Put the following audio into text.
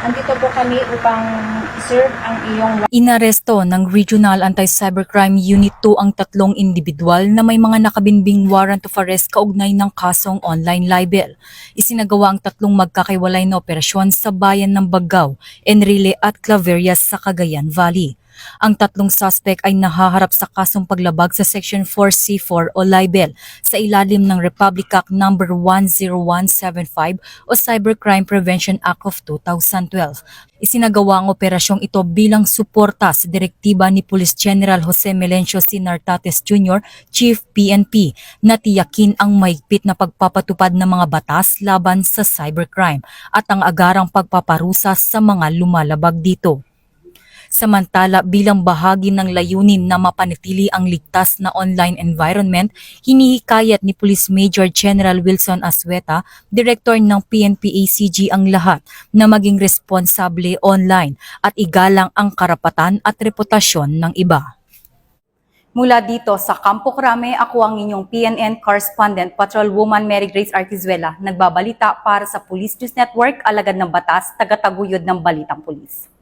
Andito po kami upang serve ang iyong. Inaresto ng Regional Anti-Cybercrime Unit 2 ang tatlong individual na may mga nakabinbing warrant of arrest kaugnay ng kasong online libel. Isinagawa ang tatlong magkakaiwalay na operasyon sa bayan ng Bagao, Enrile at Claverias sa Cagayan Valley. Ang tatlong suspect ay nahaharap sa kasong paglabag sa Section 4C4 o libel sa ilalim ng Republic Act No. 10175 o Cybercrime Prevention Act of 2012. Isinagawa ang operasyong ito bilang suporta sa direktiba ni Police General Jose Melencio C. Nartates Jr., Chief PNP, na tiyakin ang mahigpit na pagpapatupad ng mga batas laban sa cybercrime at ang agarang pagpaparusa sa mga lumalabag dito. Samantala, bilang bahagi ng layunin na mapanatili ang ligtas na online environment, hinihikayat ni Police Major General Wilson Assueta, Director ng PNP-ACG ang lahat na maging responsable online at igalang ang karapatan at reputasyon ng iba. Mula dito sa Campo Crame, ako ang inyong PNN Correspondent Patrolwoman Mary Grace Arquizuela, nagbabalita para sa Police News Network, alagad ng batas, tagataguyod ng Balitang Pulis.